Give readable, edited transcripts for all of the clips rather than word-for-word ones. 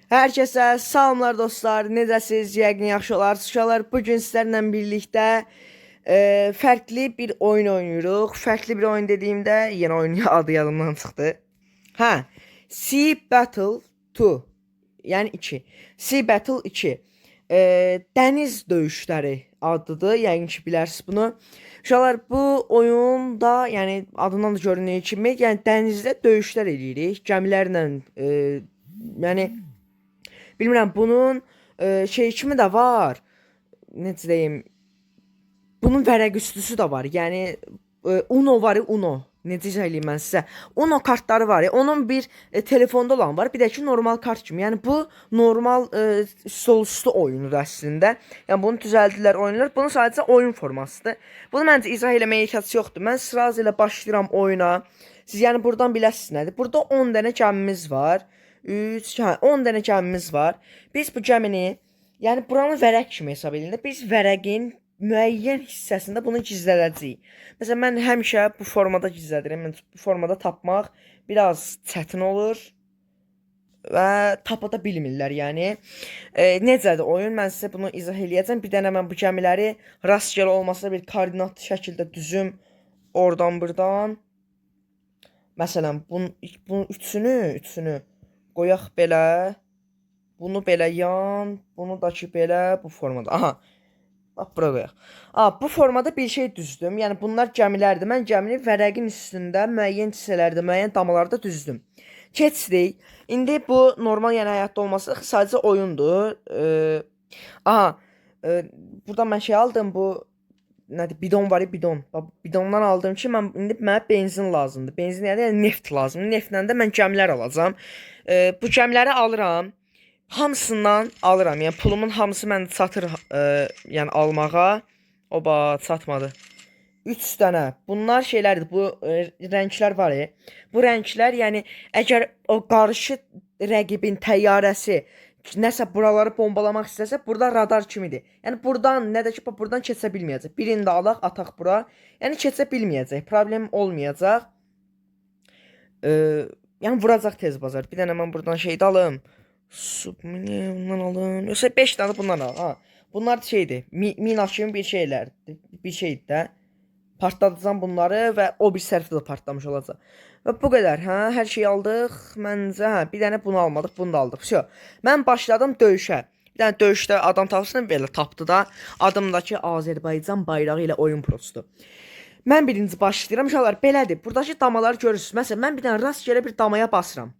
Hər kəsə salamlar dostlar. Necəsiz? Yəqin yaxşı olarsınız. Bu gün sizlərlə birlikdə fərqli bir oyun oynayırıq. Fərqli bir oyun dediyimdə yenə oyunun adı yadımdan çıxdı. Hə, Sea Battle 2. Yəni 2. Sea Battle 2. Dəniz döyüşləri adıdır. Yəqin ki bilərsiniz bunu. Uşaqlar, bu oyunda, yəni adından da görünür kimi, yəni dənizdə döyüşlər eləyirik. Gəmilərlə, yəni bilmirəm, bunun şey kimi də var. Necə deyim? Bunun vərəq üstüsü də var. Yəni Uno var, Uno. Necə söyləyim mən sizə? Uno kartları var. Onun bir telefonda olan var, bir də ki normal kart kimi. Yəni bu normal solüstü oyunudur əslində. Yəni bunu düzəldilər, oynayırlar. Bunun sadəcə oyun formasıdır. Bunu məncə izah eləməyə ehtiyac yoxdur. Mən sırası ilə başlayıram oyuna. Siz yəni buradan biləsiniz nədir? Burada 10 dənə gəmimiz var. 10 dənə gəmimiz var. Biz bu gəmini, yəni buranı vərəq kimi hesab edilir. Biz vərəqin müəyyən hissəsində bunu gizlədəcəyik. Məsələn, mən həmişə bu formada gizlədirəm. Mən bu formada tapmaq biraz çətin olur və tapa da bilmirlər, yəni. Necədir oyun? Mən sizə bunu izah eləyəcəm. Bir dənə mən bu gəmiləri rastgele olmasa bir koordinatlı şəkildə düzüm oradan buradan. Məsələn, bunun üçünü qoyaq belə. Bunu belə yan, bunu da ki belə bu formada. Aha. Bax bura qoyaq. Bu formada bir şey düzdüm. Yəni bunlar gəmilərdir. Mən gəmini vərəqin üstündə müəyyən hissələrdə, müəyyən damalarda düzdüm. Keçdik. İndi bu normal, yəni həyatda olması sadəcə oyundur. Burada mən şey aldım, bu nədir? Bidon var, bidon. Bidondan aldım ki, mənə benzin lazımdır. Benzin yəni neft lazımdır. Neftlə də mən gəmilər alacağam. Bu gəmiləri alıram. Hamısından alıram. Yəni pulumun hamısı məndə çatır, yəni almağa. Oba, çatmadı. 3 dənə. Bunlar şeylərdir. Bu rənglər var. Bu rənglər, yəni əgər o qarşı rəqibin təyyarəsi nəsə buraları bombalamaq istəsə, burada radar kimidir. Yəni buradan, nə də ki buradan keçə bilməyəcək. Birini də alaq, ataq bura. Yəni keçə bilməyəcək. Problem olmayacaq. Yəni vuracaq tez bazar. Bir dənə mən buradan şey də alım. Bundan alın. Yoxsa 5 tane bundan al. Bunlar şeydir. Mina kimi bir şeylər. Bir şeydir də. Partladacağım bunları və o bir sərfdə də partlamış olacaq. Və bu qədər. Hər şeyi aldıq. Məncə bir dənə bunu almadıq, bunu da aldıq. Всё. Mən başladım döyüşə. Bir dənə döyüşdə adam tapsın, belə tapdı da. Adımdakı Azərbaycan bayrağı ilə oyun prostu. Mən birinci başlayıram. Uşaqlar belədir. Buradakı damaları görürsüz. Məsələn, mən bir dənə rastgele bir damaya basıram.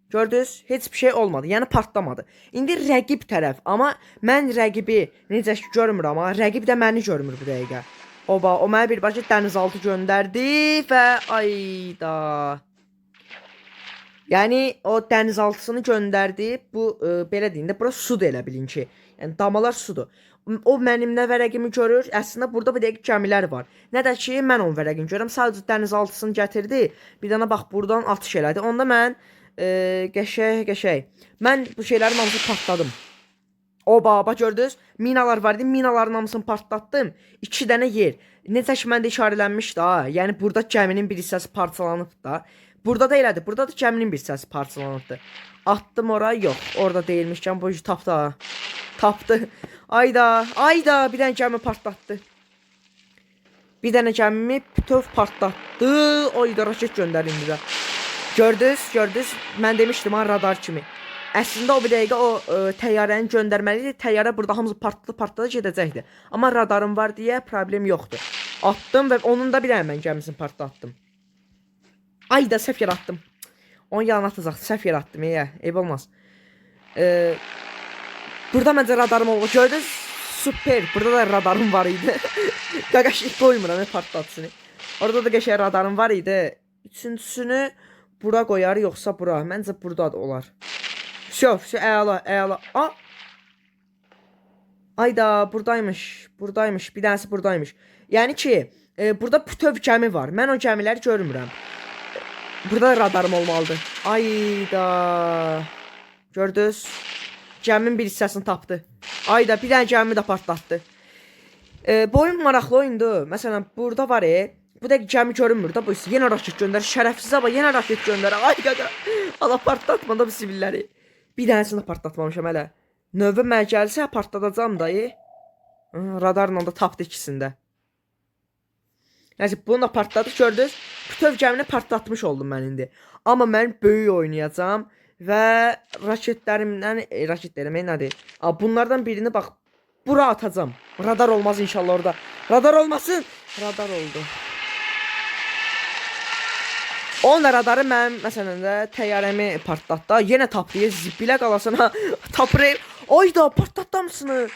Gördünüz? Heç bir şey olmadı. Yəni partlamadı. İndi rəqib tərəf. Amma mən rəqibi necə ki görmürəm, amma rəqib də məni görmür bu dəqiqə. Oba, o mənə birbaşa dənizaltı göndərdi və ayda. Yəni o dənizaltısını göndərdi. Bu belə deyim də, bura sudur elə bilin ki. Yəni damalar sudur. O mənim nə vərəqimi görür? Əslində burada bir dəqiq gəmilər var. Nə də ki mən onun vərəqini görürəm. Sadəcə dənizaltısını gətirdi. Bir dənə bax buradan atış elədi. Onda mən qəşəng. Mən bu şeylərin hamısını partladım. Oba, bax gördünüz? Minalar var idi. Minaların hamısını partlatdım. 2 dənə yer. Necə ki məndə işarələnmişdi ha. Yəni burada gəminin bir hissəsi parçalanıb da. Burada da elədi. Burada da gəminin bir hissəsi parçalanıbdı. Atdım ora, yox. Orada deyilmişkən bu tapdı ha. Tapdı. Ayda, bir dənə gəmi partlatdı. Bir dənə gəmimi bütöv partlatdı. Oyda raket göndərin bizə. Gördünüz? Mən demişdim ha, radar kimi. Əslində o bir dəqiqə o təyyarəni göndərməli idi. Təyyarə burada hamısı partladı gedəcəkdi. Amma radarım var deyə problem yoxdur. Attım və onun da bir dənə mən gəmisini partlatdım. Ayda səhv yer atdım. Onu yalan atacaq. Səhv yer atdım. Eyb olmaz. Burada məncə radarım oldu. Gördünüz? Super. Burada da radarım var idi. Qaqaşıq qoymuram partlatsın. Orada da qəşəng radarım var idi. Üçüncüsünü bura qoyar, yoxsa bura? Məncə burada da olar. Всё, əla. Ayda, buradaymış. Bir dənəsi buradaymış. Yəni ki, burada bütöv gəmi var. Mən o gəmiləri görmürəm. Burada radarım olmalıdır. Ayda. Gördünüz? Gəminin bir hissəsini tapdı. Ayda, bir dənə gəmimi də partlatdı. Bu oyun maraqlı oyundur. Məsələn, burada var bu da gəmi görünmür da bu yenə raket göndər. Şərəfsiz ama yenə raket göndər. Ay qaqa. Allah partlatmadı bu sivilləri. Bir dənəsini partlatmamışam hələ. Növbə mənə gəlsə partladacağam dayı. Radarla da tapdı ikisində. Nəysə bunu da partladı gördünüz. Bütöv gəmini partlatmış oldum mən indi. Amma mən böyük oynayacağam və raketlərimdən raketlərim nədir? Bunlardan birini bax bura atacağım. Radar olmaz inşallah orada. Radar olmasın. Radar oldu. Onun radarı mənim məsələn də təyyarəmi partlatdı. Yenə tapdı. Zibilə qalasına tapır. Ayda partlatdamsını.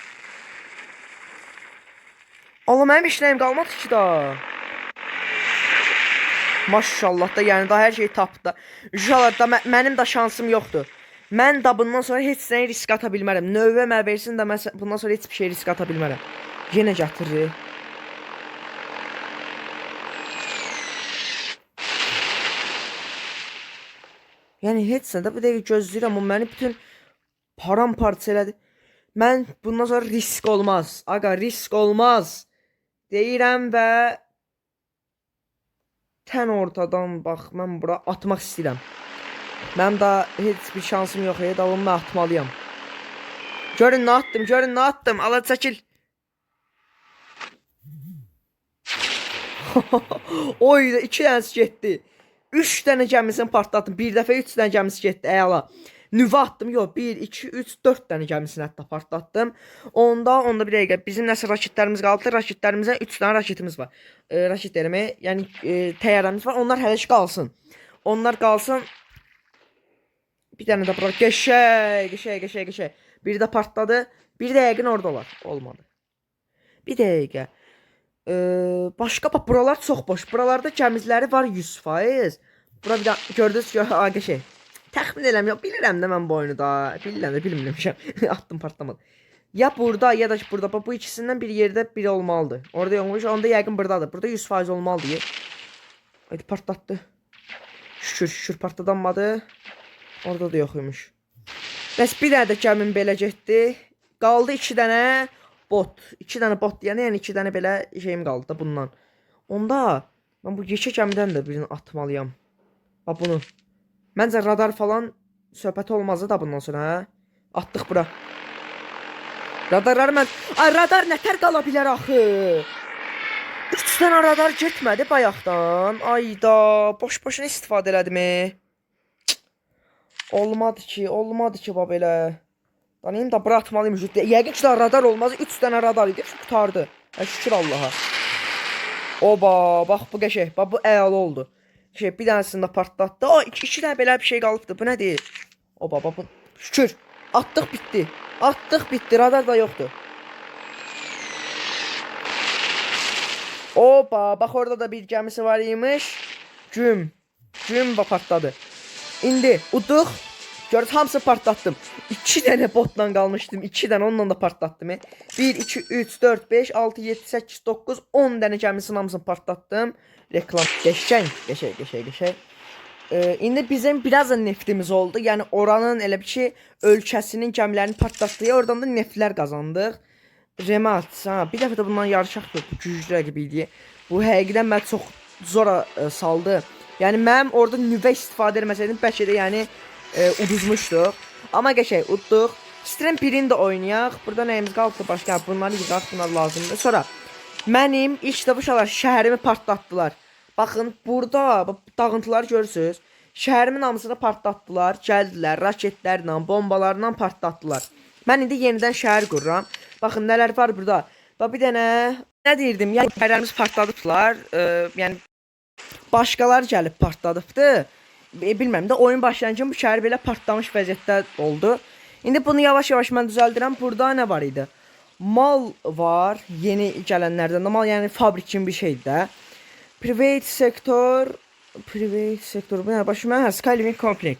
Allah mənim işləyim qalmadı ki da. Maşallah da yəni daha hər şey tapdı. İnşallah da mənim də şansım yoxdur. Mən də bundan sonra heç nəyi risk ata bilmərəm. Növbə mənə versin də mən bundan sonra heç bir şey risk ata bilmərəm. Yenə gətirir. Yəni heç nə də bir dəqiqə gözləyirəm. O məni bütün paramparça elədi. Mən bundan sonra risk olmaz. Aga risk olmaz. Deyirəm və tən ortadan bax mən bura atmaq istəyirəm. Mənim də heç bir şansım yox. Davamlı atmalıyam. Görün nə attım, görün nə attım. Ala çəkil. Oy da 2 dənəsi getdi. 3 dənə gəmisini partlatdım. Bir dəfə 3 dənə gəmisi getdi. Əla. Nüvə attım. Yox 1, 2, 3, 4 dənə gəmisini hətta partlatdım. Onda bir dəqiqə bizim nəsə raketlərimiz qaldı. Raketlərimizdən 3 dənə raketimiz var. Raketlərimi, yəni təyyarəmiz var. Onlar hələ qalsın. Onlar qalsın. Bir dənə də bura qəşəng. Biri də partladı. Bir də yəqin orada olar. Olmadı. Bir dəqiqə. Başqa bax buralar çox boş. Buralarda gəmizləri var 100%. Bura bir də gördünüz ki, qəşəng. Təxmin eləmirəm. Bilirəm də mən bu oyunu da. Bilirəm də bilmirmişəm. Attım partlamadı. Ya burada ya da burada. Bu ikisindən bir yerdə biri olmalıdır. Orada yoxmuş. Onda yəqin buradadır. Burada 100% olmalıdır. Hadi partlatdı. Şükür partladanmadı. Orada da yoxuymuş. Bəs bir dənə də gəmim belə getdi. Qaldı 2 dənə bot. 2 dənə bot deyəndə yəni 2 dənə belə şeyim qaldı da bundan. Onda mən bu yekə gəmidən də birini atmalıyam. Bax bunu. Məncə radar falan söhbət olmazdı da bundan sonra, hə? Atdıq bura. Radarları mən... Ay, radar nətər qala bilər axı? 3 dənə radar getmədi bayaqdan. Ayda, boş-boşuna istifadə elədim. Olmadı ki, bax belə. Danayım da bura atmalıyım. Yəqin ki, radar olmaz. 3 dənə radar idi, qutardı. Şükür Allaha. Oba, bax bu qəşəng, bax bu əyalı oldu. Bir dənəsində partlatdı. O 2 dənə belə bir şey qalıbdı. Bu nədir? Oba bu. Şükür. Atdıq bitdi. Atdıq bitdi. Radar da yoxdur. Oba bax orada da bir gəmisi var imiş. Güm bax partladı. İndi udduq. Görürsünüz hamısı partlatdım. 2 dənə botla qalmışdım. 2 dənə onunla da partlatdım. 1, 2, 3, 4, 5, 6, 7, 8, 9, 10 dənə gəmisinin hamısını partlatdım. Reklam. Qəşəng. İndi bizim biraz da neftimiz oldu. Yəni oranın elə bir ki ölkəsinin gəmilərini partlatdığı, oradan da neftlər qazandıq. Remat. Bir dəfə də bundan yarışaq yox. Bu güclü rəqib idi. Bu həqiqətən məni çox zora saldı. Yəni mənim orada nüvə istifadə etməsəydim bəlkə də yəni uduzmuşduq. Amma qəşəng udduq. İstəyirəm birini də oynayaq. Burada nəyimiz qaldı başqa? Bunları yığaq, bunlar lazımdır. Sonra mənim ilk də bu uşaqlar şəhərimi partlatdılar. Baxın, burada dağıntıları görürsünüz. Şəhərimin hamısını partlatdılar. Gəldilər, raketlərlə, bombalarla partlatdılar. Mən indi yenidən şəhər qururam. Baxın, nələr var burada. Bax, bir dənə, nə deyirdim? Yəni, şəhərlərimiz partladıblar. Yəni, başqalar gəlib partladıbdı. Bilməm də, oyun başlayınca bu şəhər belə partlamış vəziyyətdə oldu. İndi bunu yavaş-yavaş mən düzəldirəm. Burada nə var idi? Mal var, yeni gələnlərdən. Mal yəni fabrikin bir şeydir də. Private sektor, bu nə başıma? Skyliving Complex.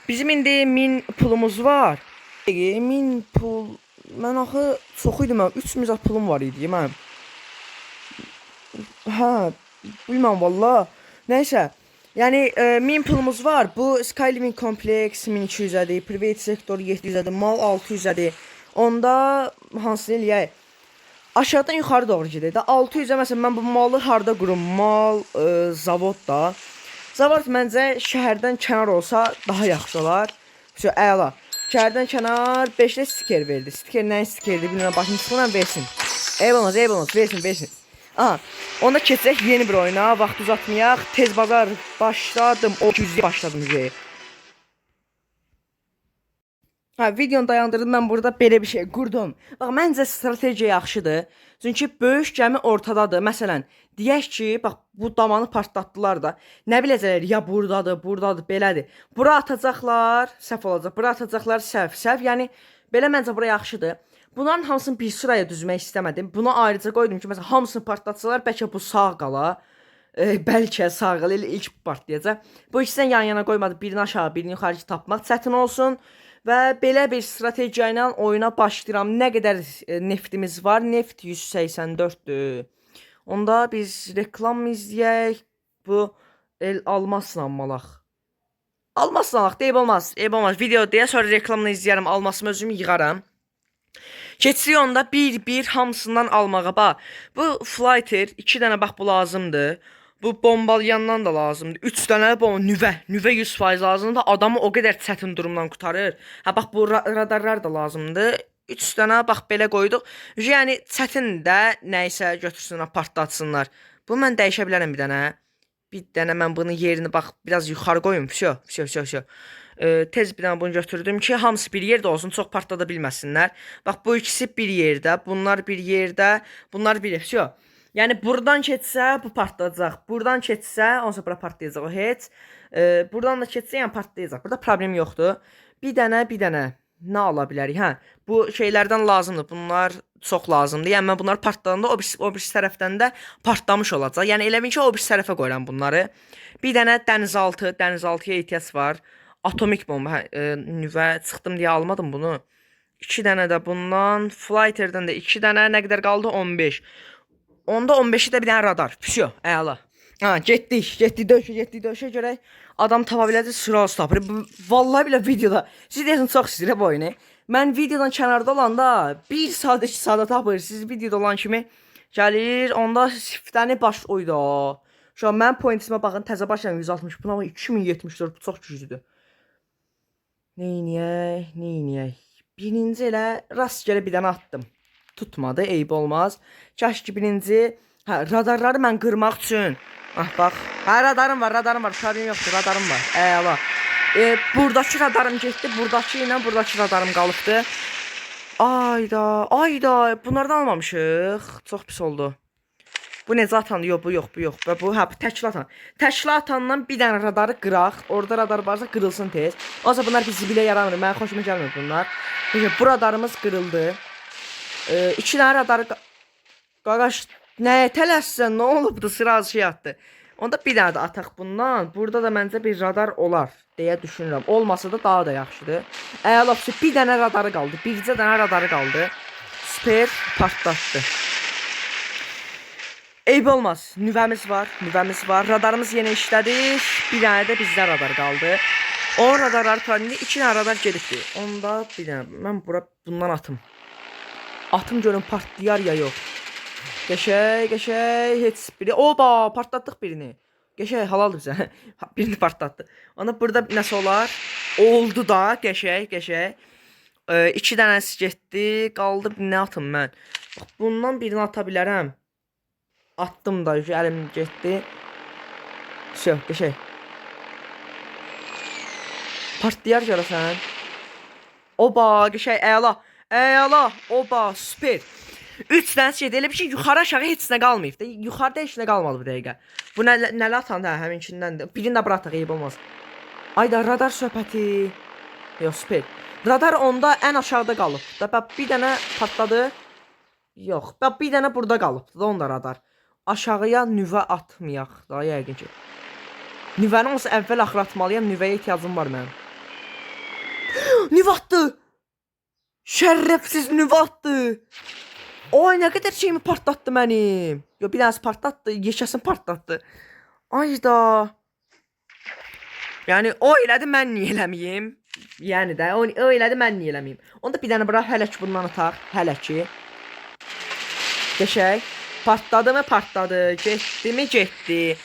Bizim indi 1000 pulumuz var. 1000 pul, mən axı çox idi mən, 3000 pulum var idi mən. Hə, bilməm valla. Nəysə, yəni 1000 pulumuz var. Bu Skyliving Complex 1200-ədir, private sektor 700-ədir, mal 600-ədir. Onda hansını eləyək? Aşağıdan yuxarı doğru gedək də. 600-ə məsələn mən bu malı harda qurum? Mal, zavod da. Zavod məncə şəhərdən kənar olsa daha yaxşı olar. Əla. Kərdən kənar 5-də stiker verdi. Stiker nəyin stikerdi bilmirəm. Başını çıxılan versin. Eyb olmaz, versin. Aha. Onda keçək yeni bir oyuna. Vaxt uzatmayaq. Tez bazar başladım. O 200'ye başladım müzeyi. Videonu dayandırdım. Mən burada belə bir şey qurdum. Bax, məncə strategiya yaxşıdır. Çünki böyük gəmi ortadadır. Məsələn, deyək ki, bax, bu damanı partlatdılar da. Nə biləcəklər, ya buradadır, belədir. Bura atacaqlar, səhv olacaq. Bura atacaqlar, səhv. Yəni, belə məncə bura yaxşıdır. Bunların hamısını bir sıraya düzmək istəmədim. Buna ayrıca qoydum ki, məsələn, hamısını partlatsalar, bəlkə bu sağ qala. Bəlkə sağ qala, ilk partlayacaq. Bu ikisindən yan-yana qoymadı. Birini aşağı, birini yuxarı tapmaq çətin olsun. Və belə bir strategiya ilə oyuna başlayıram. Nə qədər neftimiz var? Neft 184'dür. Onda biz reklam izləyək. Bu almasla almalaq. Almasla alaq, deyib olmaz. Video deyə sonra reklamını izləyərəm. Almasımı özüm yığaram. Keçirik onda bir hamısından almağa. Bax, bu fighter 2 dənə bax bu lazımdır. Bu bombalayandan da lazımdır. 3 dənə bomba nüvə 100% lazımdır. Adamı o qədər çətin durumdan qurtarır. Ha bax bu radarlar da lazımdır. 3 dənə bax belə qoyduq. Yəni çətin də nəysə götürsünlər, partlatsınlar. Bu mən dəyişə bilərəm bir dənə. Bir dənə mən bunun yerini bax biraz yuxarı qoyum. Vsyo. Tez bir dənə bunu götürdüm ki, hamısı bir yerdə olsun, çox partlada bilməsinlər. Bax bu ikisi bir yerdə, bunlar bir yerdə, bunlar bir yerdə. Vsyo. Yəni buradan keçsə bu partlayacaq. Buradan keçsə onsa bura partlayacaq o heç. Buradan da keçsə yəni partlayacaq. Burada problem yoxdur. Bir dənə nə ala bilərik? Hə, bu şeylərdən lazımdır. Bunlar çox lazımdır. Yəni mən bunları partladanda o birisi tərəfdən də partlamış olacaq. Yəni elə bil ki, o birisi tərəfə qoyuram bunları. Bir dənə dənizaltıya ehtiyac var. Atomik bomba, nüvə çıxdım deyə almadım bunu. 2 dənə də bundan, fighterdən də 2 dənə, nə qədər qaldı? 15. Onda 15'i də bir dənə radar. Vsyo, əla. Ha, getdik döyüşə görək. Adam tapa biləcək, sırası tapır. Vallahi bilə videoda. Siz deyəsən çox istəyirəm bu oyunu. Mən videodan kənarda olanda 1 saat 2 saata tapır. Siz videoda olan kimi gəlir. Onda siftəni baş oyda. Şu an mən pointimə baxın, təzə başlayım 160. Buna 2074, bu çox güclüdür. Neyniyək? Birinci elə rastgele bir dənə attım. Tutmadı, eyb olmaz. Kaş ki birinci, radarları mən qırmaq üçün. Bax. Radarım var. Problem yoxdur, radarım var. Əla. Buradakı radarım getdi, buradakı ilə buradakı radarım qalıbdı. Ayda, bunlardan almamışıq. Çox pis oldu. Bu necə atandı? Yox, bu yox. Bu təkli atan. Təkli atandan bir dənə radarı qıraq. Orada radar varsa qırılsın tez. Olsa bunlar bizi bilə yaramır. Mən xoşuma gəlmir bunlar. Bu radarımız qırıldı. 2 dənə radarı... Qaqaş, nəyə tələssən? Nə olubdu? Sıraz şey atdı. Onda bir dənə də ataq bundan. Burada da məncə bir radar olar deyə düşünürəm. Olmasa da daha da yaxşıdır. Əlapçı, bir dənə radarı qaldı. Bircə dənə radarı qaldı. Süper partlatdı. Eyb olmaz. Nüvəmiz var. Radarımız yenə işlədik. Bir dənə də bizdə radar qaldı. O radarları planında 2 dənə radar gedibdi. Onda bir dənə mən bundan atım. Atım görün partlayar ya yox. Qəşəy, heç biri. Oba, partlatdıq birini. Qəşəy, halaldır bizə. Birini partlatdı. Onda burada nəsə olar? Oldu da, qəşəy. 2 dənəsi getdi. Qaldı nə atım mən? Bax, bundan birini ata bilərəm. Attım da, əlim getdi. Vsyo, qəşəy. Partlayar görəsən. Oba, qəşəy, əla. Oba, süper. 3 dənə şey elə bir şey yuxarı aşağı heç nə qalmayıb da. Yuxarıda heç nə qalmadı bu dəqiqə. Bu nələ atan da həminkindən. Birini də bura ataq, eyb olmaz. Ayda radar söhbəti. Yox, süper. Radar onda ən aşağıda qalıb. Da bir dənə partladı. Yox, bir dənə burada qalıb. Da onda radar. Aşağıya nüvə atmayaq da yəqin ki. Nüvəni olsa əvvəl axır atmalıyam. Nüvəyə ehtiyacım var mənim. Nüvə atdı. Şərəfsiz nüvə atdı. Ay, nə qədər şeyimi partlatdı mənim. Yox, bir dənəsi partlatdı. Yeşəsin partlatdı. Ayda. Yəni o elədi, mən niyə eləməyim? Yəni də o elədi, mən niyə eləməyim? Onda bir dənə bura hələ ki bundan ataq. Hələ ki. Qəşəy. Partladı mı? Partladı. Getdi mi? Getdi.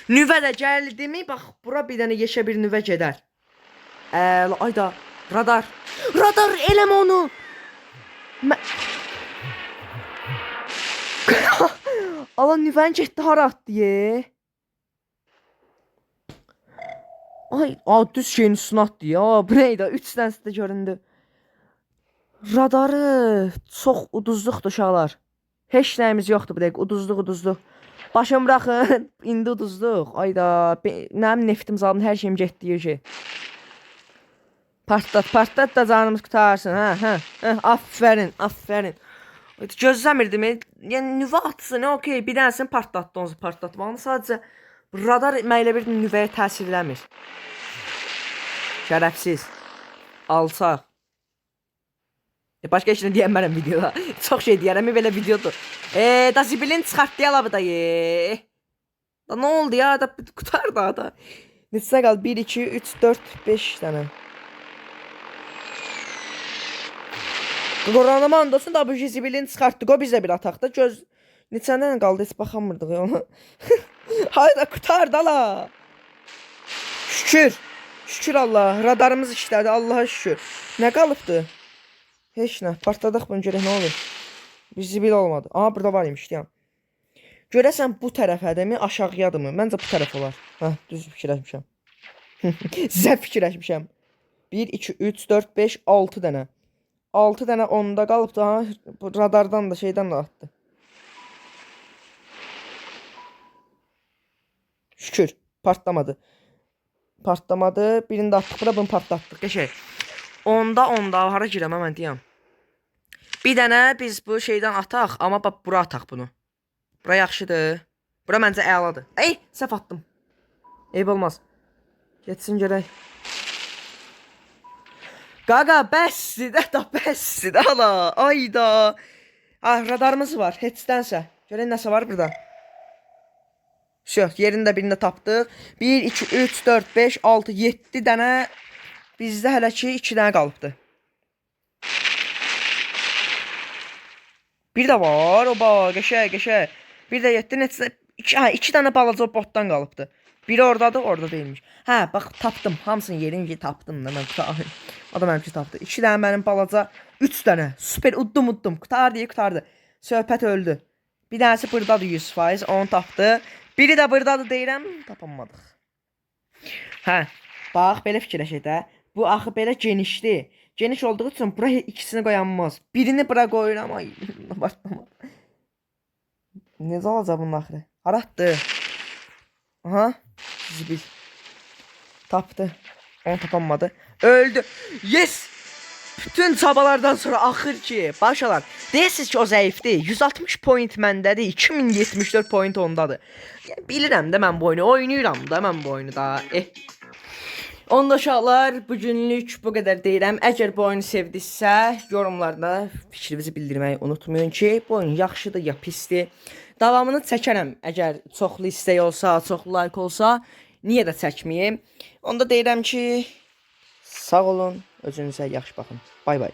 Nüvə də gəldi mi? Bax, bura bir dənə yeşə bir nüvə gedər. Ayda. Radar. Radar eləmə onu. Allah nüvəni getdi hara atdı ye. Ay, düz şeyin üstüne atdı ya. Bu neydi? 3 dənəsi də göründü. Radarı çox uduzluqdur uşaqlar. Heç nəyimiz yoxdur bu dəqiq. Uduzluq. Başım bırakın. İndi uduzluq. Ayda. Mənim neftim zalım hər şeyim getdi ki. Partlat da canımız qutarsın. Aferin. Gözləmirdim. Yəni nüvə atsın, okey. Bir dənəsini partlatdı, onu partlatmağını. Sadəcə radar məylə bir nüvəyə təsir eləmir. Şərəfsiz. Alçaq. Başqa heç nə deyəmərəm videoda. Çox şey deyərəm, belə videodur. Da zibilin çıxartdı yalavı da ye. Da nə oldu ya? Da qutar da. Neçə qal? 1, 2, 3, 4, 5 dənə. Qoranama olsun da bu zibilin çıxartdıq. O bizə bir ataqda. Göz neçədən qaldı? Heç baxamırdıq ona. Hayda qutar da la. Şükür Allah. Radarımız işlədi. Allah'a şükür. Nə qalıbdı? Heç nə. Partladıq bunu görək nə olur. Bir zibil olmadı. Aha burada var imiş deyəm. Görəsən bu tərəfədəmi, aşağıyadımı? Məncə bu tərəf olar. Düz fikirləşmişəm. Sizə fikirləşmişəm. 1, 2, 3, 4, 5, 6 dənə. 6 dənə onda qalıbdı. Bu radardan da şeydən də atdı. Şükür. Partlamadı. Birini də atdıq. Bura bunu partlatdıq. Qəşəng. Onda hara girəm mən deyəm. Bir dənə biz bu şeydən ataq, amma bax bura ataq bunu. Bura yaxşıdır. Bura məncə əladır. Ey, səhv atdım. Eyb olmaz. Getsin görək. Qaqa, bəsdir də ala. Ayda. Radarımız var. Heçdənsə. Görək nəsə var burada. Yerində birini də tapdıq. 1, 2, 3, 4, 5, 6, 7 dənə. Bizdə hələ ki 2 dənə qalıbdı. Bir də var. Oba, qəşəng. Bir də 7 neçə 2 dənə balaca botdan qalıbdı. Biri oradadır, orada değilmiş. Bax tapdım. Hamısını yerini tapdım da mən. O da mənimki tapdı. 2 dənə mənim balaca, 3 dənə. Super uddum. Qutardı. Söhbət öldü. Bir dənəsi burdadır 100%, onu tapdı. Biri də burdadır deyirəm, tapamadıq. Bax belə fikirləşək də. Bu axı belə genişdir. Geniş olduğu üçün bura ikisini qoyanmaz. Birini bura qoyuram. Ay, başlama. Necə alacaq bunun axırı? Haratdı. Aha. Zibil. Tapdı. Onu tapamadı. Öldü. Yes. Bütün çabalardan sonra axır ki, başalar. Deyirsiniz ki o zəifdir. 160 point məndədir. 2074 point ondadır. Yəni, bilirəm də mən bu oyunu oynayıram da mən bu oyunu da. Onda uşaqlar, bugünlük bu qədər deyirəm. Əgər bu oyunu sevdinizsə, yorumlarda fikrinizi bildirməyi unutmayın ki, bu oyun yaxşıdır ya pisdir. Davamını çəkərəm. Əgər çoxlu istək olsa, çoxlu like olsa, niyə də çəkməyim? Onda deyirəm ki, sağ olun, özünüzə yaxşı baxın. Bay bay.